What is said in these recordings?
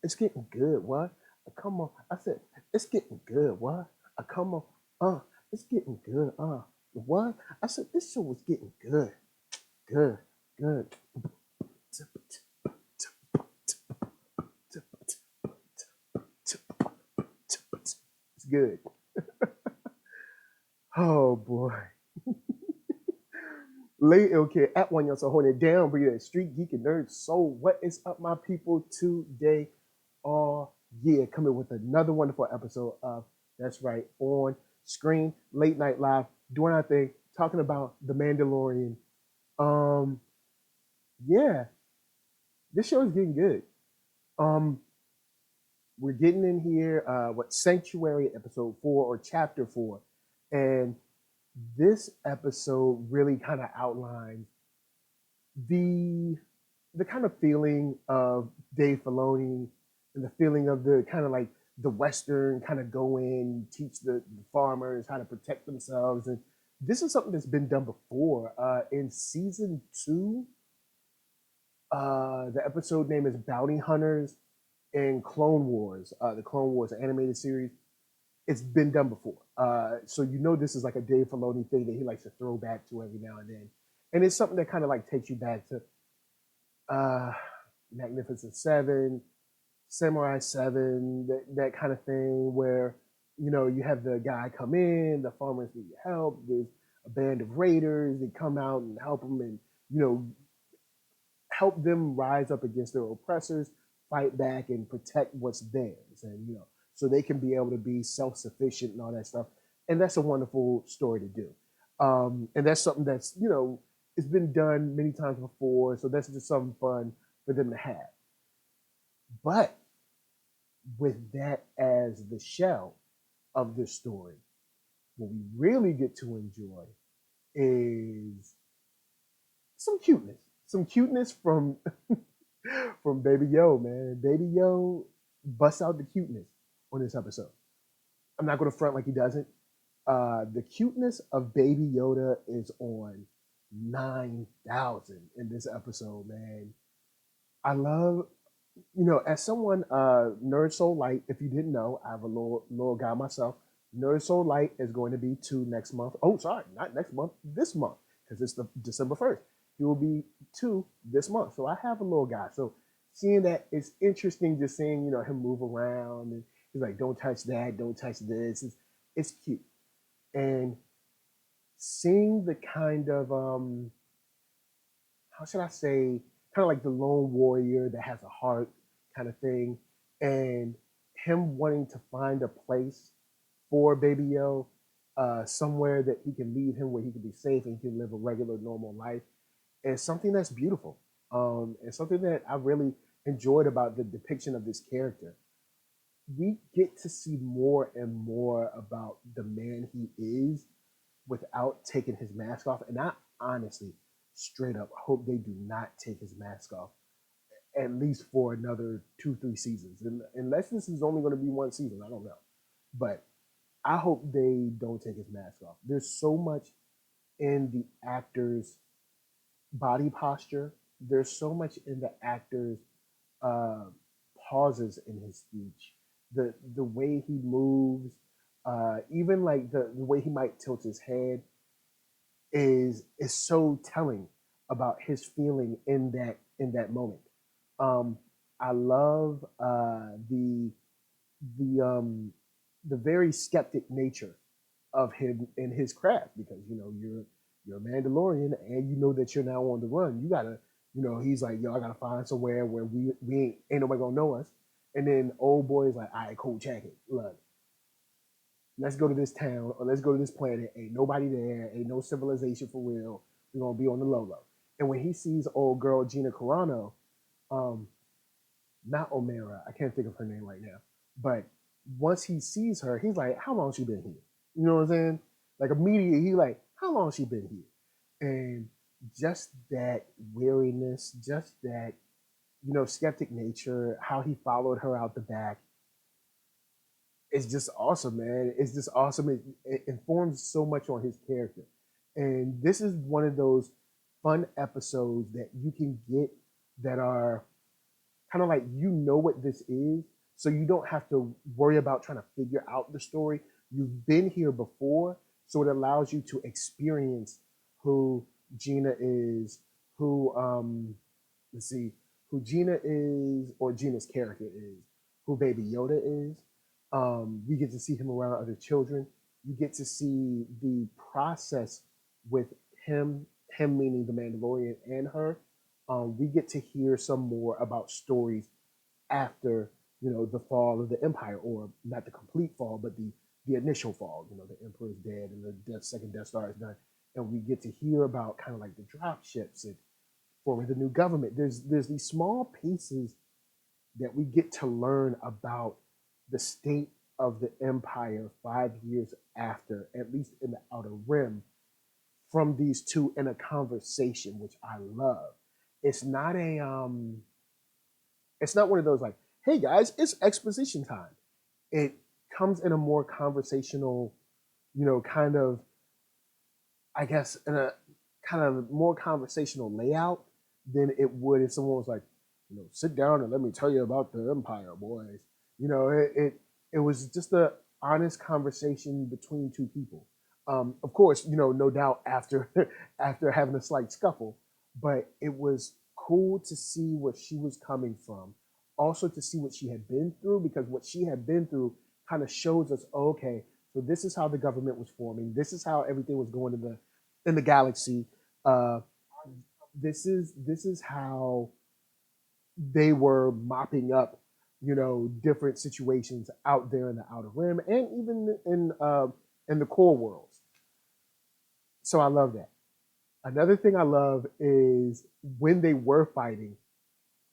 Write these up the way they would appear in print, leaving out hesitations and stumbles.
it's getting good. What? Come on. I said, it's getting good. What? Come on. It's getting good. What? I said, this show was getting good. Good. Good. It's good. Oh boy. Late okay at OneYoungsta holding it down, but yeah, Street Geek and Nerd Soul. What is up, my people? Today, all year, coming with another wonderful episode of That's Right on Screen, late night live, doing our thing, talking about The Mandalorian. Um, yeah, this show is getting good. Um, we're getting in here, what Sanctuary episode 4 or chapter 4, and this episode really kind of outlines the the kind of feeling of Dave Filoni and the feeling of the kind of like the Western kind of go in, teach the farmers how to protect themselves. And this is something that's been done before. In season 2, the episode name is Bounty Hunters in Clone Wars, the Clone Wars animated series. It's been done before. So you know this is like a Dave Filoni thing that he likes to throw back to every now and then. And it's something that kind of like takes you back to uh, Magnificent Seven, Samurai Seven, that kind of thing, where you have the guy come in, the farmers need help. There's a band of raiders. They come out and help them, and you know help them rise up against their oppressors, fight back, and protect what's theirs, and so they can be able to be self-sufficient and all that stuff. And that's a wonderful story to do. And that's something that's it's been done many times before, so that's just something fun for them to have. But with that as the shell of the story, what we really get to enjoy is some cuteness from from Baby Yo, man. Baby Yo busts out the cuteness on this episode. I'm not going to front like he doesn't. The cuteness of Baby Yoda is on 9,000 in this episode, man. I love, as someone, NERDSoul Light, if you didn't know, I have a little guy myself. NERDSoul Light is going to be 2 next month. Oh, sorry, not next month, this month, because it's the December 1st. He will be 2 this month. So I have a little guy. So seeing that, it's interesting just seeing, him move around. And he's like, don't touch that, don't touch this. It's cute. And seeing the kind of, how should I say, kind of like the lone warrior that has a heart kind of thing, and him wanting to find a place for Baby Yo, somewhere that he can leave him where he can be safe and he can live a regular, normal life, is something that's beautiful. And something that I really enjoyed about the depiction of this character. We get to see more and more about the man he is without taking his mask off. And I honestly, straight up, hope they do not take his mask off at least for another 2, 3 seasons. And unless this is only going to be one season, I don't know. But I hope they don't take his mask off. There's so much in the actor's body posture. There's so much in the actor's uh, pauses in his speech. The way he moves, even like the way he might tilt his head, is so telling about his feeling in that moment. Um, I love the the very skeptic nature of him in his craft, because you're a Mandalorian and you know that you're now on the run. You gotta, he's like, yo, I gotta find somewhere where we ain't nobody gonna know us. And then old boy is like, all right, cool, check it. Look, let's go to this town or let's go to this planet. Ain't nobody there. Ain't no civilization for real. We're gonna be on the low low. And when he sees old girl Gina Carano, um, not Omera, I can't think of her name right now, but once he sees her, he's like, "How long she been here?" You know what I'm saying? Like immediately, he like, "How long she been here?" And just that weariness, just that skeptic nature, how he followed her out the back, it's just awesome, man. It's just awesome. It informs so much on his character. And this is one of those fun episodes that you can get that are kind of like you know what this is, so you don't have to worry about trying to figure out the story. You've been here before, so it allows you to experience who Gina is, who let's see, who Gina is, or Gina's character is, who Baby Yoda is. We get to see him around other children. You get to see the process with him, him meaning the Mandalorian and her. We get to hear some more about stories after the fall of the Empire, or not the complete fall, but the initial fall. The Emperor is dead and the second Death Star is done, and we get to hear about kind of like the drop ships and forming the new government. There's these small pieces that we get to learn about the state of the Empire 5 years after, at least in the Outer Rim, from these two in a conversation, which I love. It's not a it's not one of those like, hey guys, it's exposition time. It comes in a more conversational, kind of, I guess, in a kind of more conversational layout than it would if someone was like, sit down and let me tell you about the Empire, boys. It was just a honest conversation between two people. Of course, no doubt after after having a slight scuffle, but it was cool to see where she was coming from. Also to see what she had been through, because what she had been through kind of shows us, oh, okay, so this is how the government was forming. This is how everything was going in the galaxy. Uh, this is how they were mopping up, different situations out there in the Outer Rim and even in the core worlds. So I love that. Another thing I love is when they were fighting,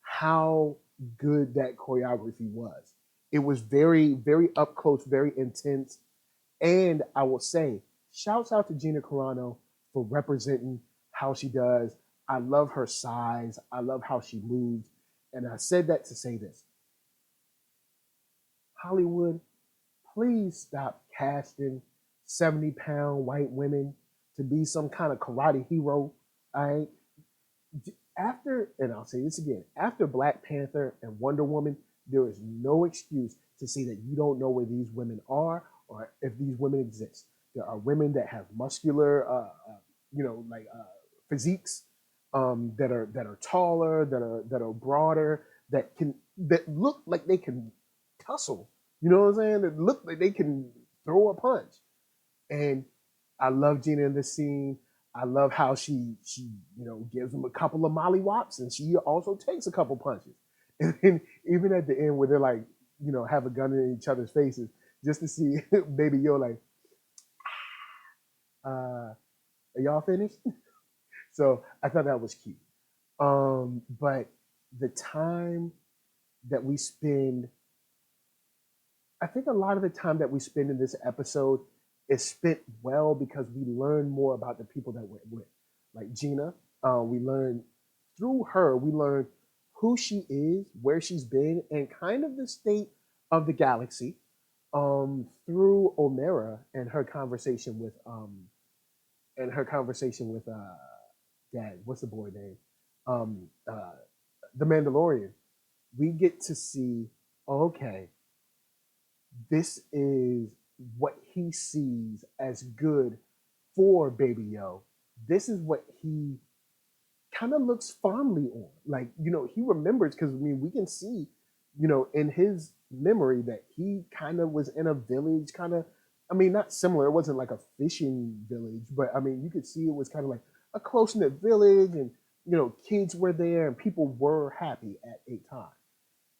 how good that choreography was. It was very, very up close, very intense. And I will say, shouts out to Gina Carano for representing how she does. I love her size. I love how she moves. And I said that to say this: Hollywood, please stop casting 70-pound white women to be some kind of karate hero. All right. After, and I'll say this again, after Black Panther and Wonder Woman, there is no excuse to say that you don't know where these women are or if these women exist. There are women that have muscular, like physiques, that are taller, that are broader, that look like they can tussle. You know what I'm saying? That look like they can throw a punch. And I love Gina in this scene. I love how she gives him a couple of mollywops, and she also takes a couple punches. And then even at the end where they're like, have a gun in each other's faces, just to see Baby Yo like, are y'all finished? So I thought that was cute. But the time that we spend, I think a lot of the time that we spend in this episode is spent well because we learn more about the people that we're with. Like Gina, we learn through her, we learn who she is, where she's been, and kind of the state of the galaxy. Through Omera and her conversation with Dad, what's the boy name? Um, uh, the Mandalorian. We get to see, okay, this is what he sees as good for Baby Yo. This is what he kind of looks fondly on. Like, he remembers, because we can see, in his memory that he kind of was in a village, kind of, not similar. It wasn't like a fishing village, but you could see it was kind of like a close knit village, and, kids were there and people were happy at a time.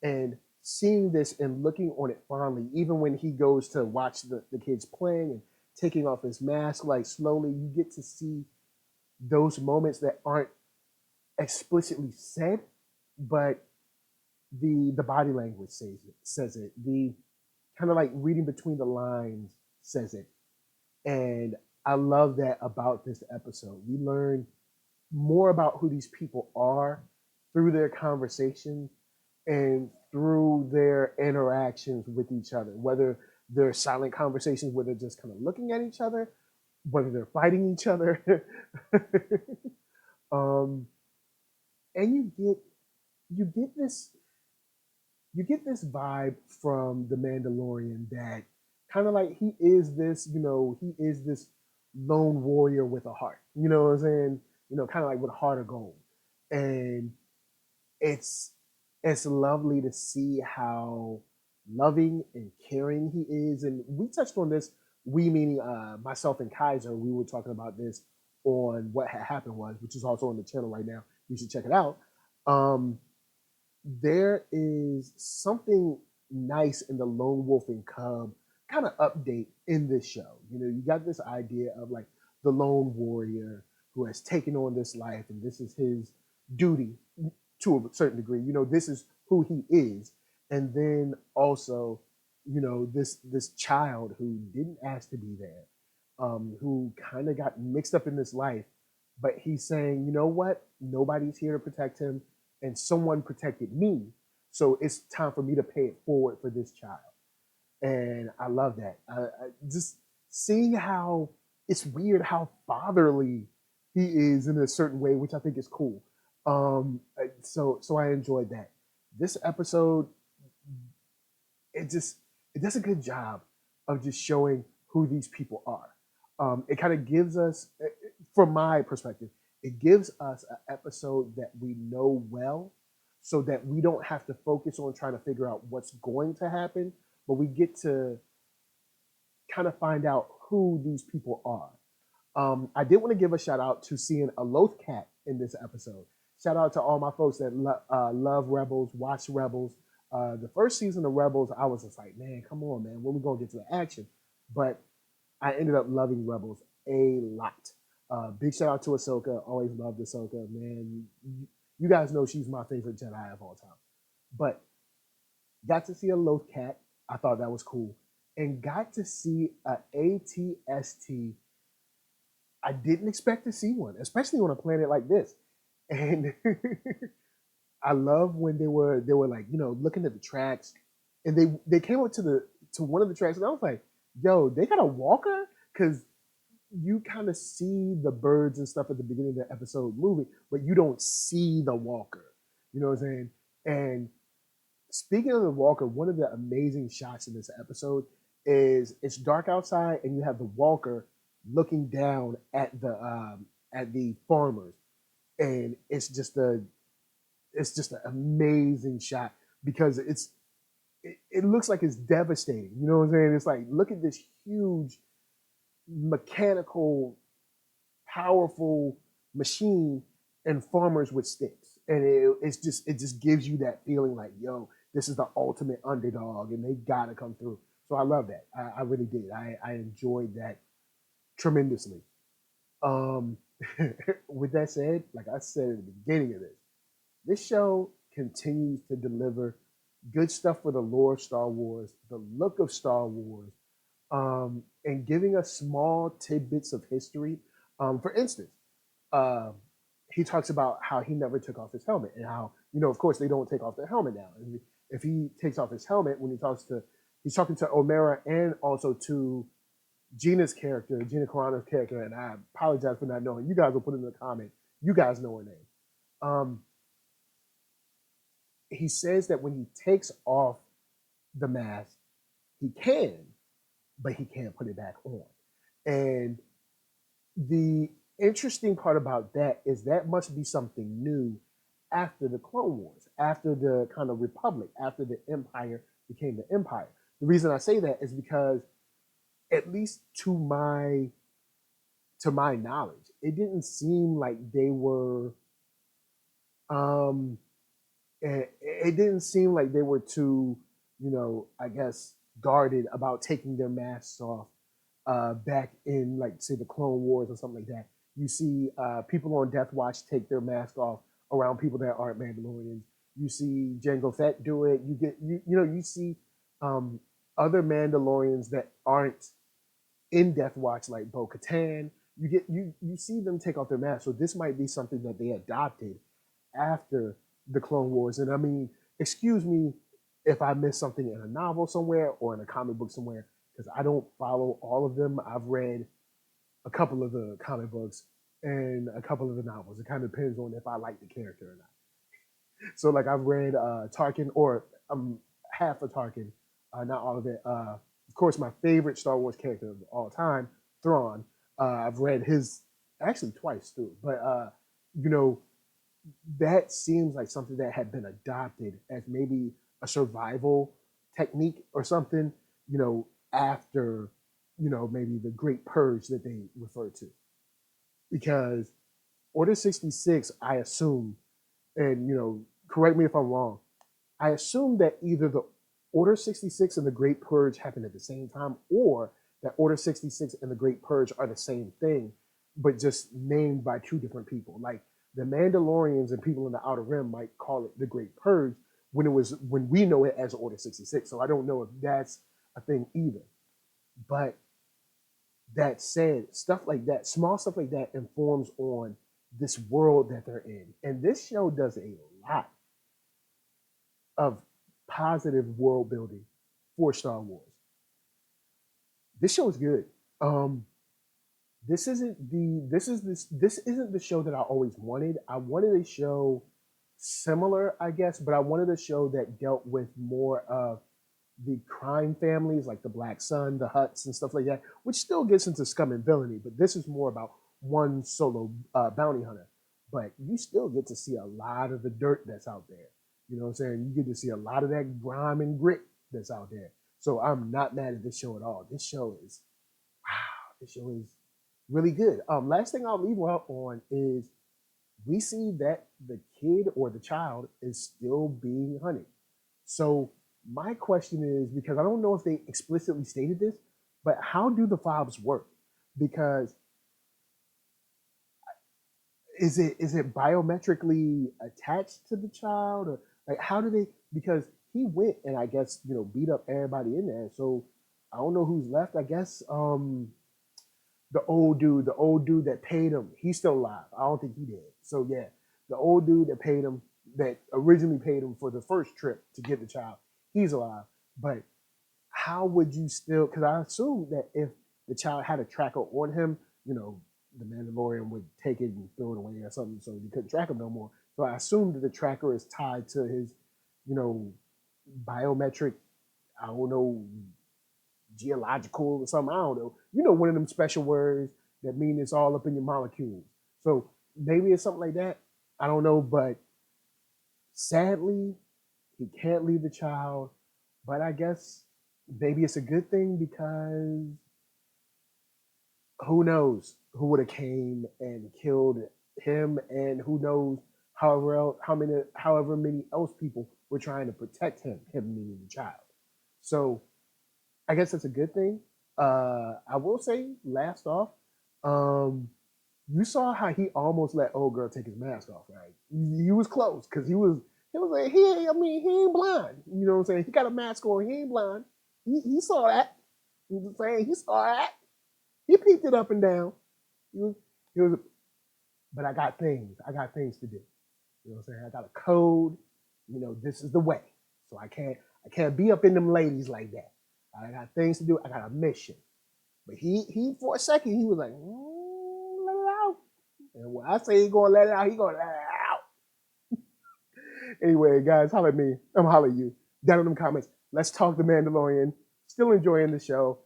And seeing this and looking on it fondly, even when he goes to watch the kids playing and taking off his mask, like slowly, you get to see those moments that aren't explicitly said, but the body language says it. The kind of like reading between the lines says it. And I love that about this episode. We learn more about who these people are through their conversations and through their interactions with each other, whether they're silent conversations where they're just kind of looking at each other, whether they're fighting each other. um, and you get this. you get this vibe from the Mandalorian that kind of like he is this, he is this lone warrior with a heart. You know what I'm saying? Kind of like with a heart of gold. And it's it's lovely to see how loving and caring he is. And we touched on this, we meaning myself and Kaiser, we were talking about this on What Had Happened Was, which is also on the channel right now. You should check it out. Um, there is something nice in the lone wolf and cub kind of update in this show. You got this idea of like the lone warrior who has taken on this life, and this is his duty to a certain degree. This is who he is. And then also, this child who didn't ask to be there, who kind of got mixed up in this life, but he's saying, you know what? Nobody's here to protect him, and someone protected me. So it's time for me to pay it forward for this child. And I love that. Just seeing how it's weird how fatherly he is in a certain way, which I think is cool. So I enjoyed that. This episode, it does a good job of just showing who these people are. It kind of gives us, from my perspective, it gives us an episode that we know well, so that we don't have to focus on trying to figure out what's going to happen, but we get to kind of find out who these people are. I did want to give a shout out to seeing a Loth Cat in this episode. Shout out to all my folks that love Rebels, watch Rebels. The first season of Rebels, I was just like, man, come on, man, when we gonna get to the action? But I ended up loving Rebels a lot. Big shout out to Ahsoka. Always loved Ahsoka, man. You guys know she's my favorite Jedi of all time. But got to see a Loth Cat. I thought that was cool. And got to see a ATST. I didn't expect to see one, especially on a planet like this. And I love when they were like, looking at the tracks, and they came up to one of the tracks, and I was like, yo, they got a walker? Because you kind of see the birds and stuff at the beginning of the episode moving, but you don't see the walker. You know what I'm saying? And speaking of the walker, one of the amazing shots in this episode is it's dark outside, and you have the walker looking down at the farmers, and it's just an amazing shot because it looks like it's devastating. You know what I'm saying? It's like, look at this huge mechanical, powerful machine and farmers with sticks, and it just gives you that feeling like, yo, this is the ultimate underdog, and they gotta come through. So I love that. I really did. I enjoyed that tremendously. Um, with that said, like I said at the beginning of this show continues to deliver good stuff for the lore of Star Wars, the look of Star Wars, and giving us small tidbits of history. For instance, uh, he talks about how he never took off his helmet, and how, of course, they don't take off their helmet now. And if he takes off his helmet when he's talking to Omera and also to Gina's character, Gina Carano's character, and I apologize for not knowing. You guys will put it in the comment. You guys know her name. Um, he says that when he takes off the mask, he can, but he can't put it back on. And the interesting part about that is that must be something new after the Clone Wars, after the kind of Republic, after the Empire became the Empire. The reason I say that is because, at least to my knowledge, it didn't seem like they were um it didn't seem like they were too, I guess, guarded about taking their masks off back in, like, say, the Clone Wars or something like that. You see people on Death Watch take their mask off around people that aren't Mandalorians. You see Jango Fett do it. You see um, other Mandalorians that aren't in Death Watch, like Bo Katan. You see them take off their masks. So this might be something that they adopted after the Clone Wars. And I mean, excuse me if I missed something in a novel somewhere or in a comic book somewhere, because I don't follow all of them. I've read a couple of the comic books and a couple of the novels. It kind of depends on if I like the character or not. So, like, I've read Tarkin, or half a Tarkin, not all of it. Of course, my favorite Star Wars character of all time, Thrawn. I've read his actually twice too, but you know that seems like something that had been adopted as maybe a survival technique or something. After maybe the Great Purge that they refer to, because Order 66, I assume, and correct me if I'm wrong, I assume that either the Order 66 and the Great Purge happened at the same time, or that Order 66 and the Great Purge are the same thing, but just named by two different people. Like the Mandalorians and people in the Outer Rim might call it the Great Purge when we know it as Order 66. So I don't know if that's a thing either. But that said, stuff like that, small stuff like that, informs on this world that they're in. And this show does a lot of positive world building for Star Wars. This show is good. This isn't the show that I always wanted. I wanted a show similar, I guess, but I wanted a show that dealt with more of the crime families, like the Black Sun, the Hutts, and stuff like that, which still gets into scum and villainy. But this is more about one solo bounty hunter. But you still get to see a lot of the dirt that's out there. You know what I'm saying? You get to see a lot of that grime and grit that's out there. So I'm not mad at this show at all. This show is wow. This show is really good. Last thing I'll leave out on is we see that the kid or the child is still being hunted. So my question is, because I don't know if they explicitly stated this, but how do the fobs work? Because is it biometrically attached to the child, or like how do they? Because he went and I guess beat up everybody in there. So I don't know who's left. I guess the old dude that paid him, he's still alive. I don't think he did. So yeah, the old dude that paid him, that originally paid him for the first trip to get the child, he's alive. But how would you still? Because I assume that if the child had a tracker on him, the Mandalorian would take it and throw it away or something, so you couldn't track him no more. So I assume that the tracker is tied to his, biometric. I don't know, geological or something. I don't know. One of them special words that mean it's all up in your molecules. So maybe it's something like that. I don't know, but sadly, he can't leave the child. But I guess maybe it's a good thing, because who knows who would have came and killed him, and who knows however many else people were trying to protect him meaning the child. So I guess that's a good thing. I will say, last off, you saw how he almost let old girl take his mask off, right? He was close, because he was like, he ain't blind. You know what I'm saying? He got a mask on, he ain't blind. He saw that. You know what I'm saying? He saw that. He peeked it up and down. He was, but I got things. I got things to do. You know what I'm saying? I got a code. This is the way. So I can't be up in them ladies like that. I got things to do. I got a mission. But he for a second, he was like, let it out. And when I say he's gonna let it out, he's gonna let it out. Anyway, guys, holler at me. I'm holler at you. Down in them comments. Let's talk The Mandalorian. Still enjoying the show.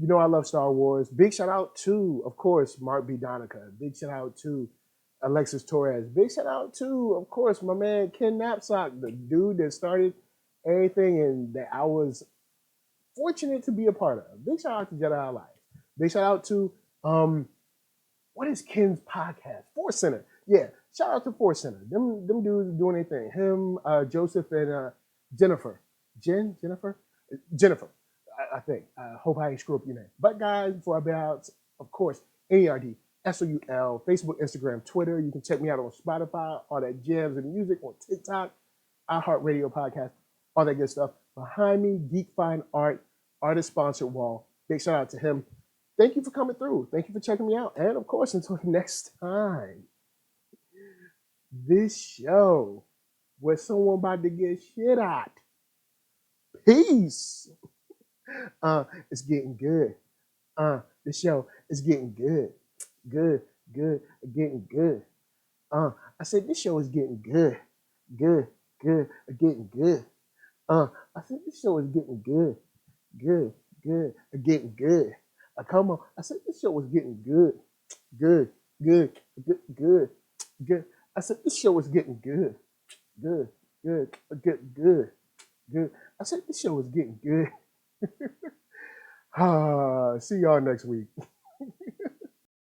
I love Star Wars. Big shout out to, of course, Mark B. Donica. Big shout out to Alexis Torres. Big shout out to, of course, my man Ken Knapsack, the dude that started everything and that I was fortunate to be a part of. Big shout out to Jedi Alliance. Big shout out to what is Ken's podcast? Force Center. Yeah, shout out to Force Center. Them dudes doing anything. Him, Joseph, and Jennifer. Jennifer. I think. I hope I ain't screw up your name. But guys, before I be out, of course, NERDSoul, Facebook, Instagram, Twitter. You can check me out on Spotify, all that jams and music, on TikTok, iHeartRadio podcast, all that good stuff. Behind me, Geek Fine Art, artist sponsored wall. Big shout out to him. Thank you for coming through. Thank you for checking me out. And of course, until next time, this show where someone about to get shit out. Peace. It's getting good. The show is getting good. Good, getting good. I said this show is getting good. Getting good. I said this show is getting good, good, good, getting good. Come on. I said this show was getting good, good, good, good, good, good. I said this show was getting good, good, good, good, good, good. I said this show was getting good. See y'all next week.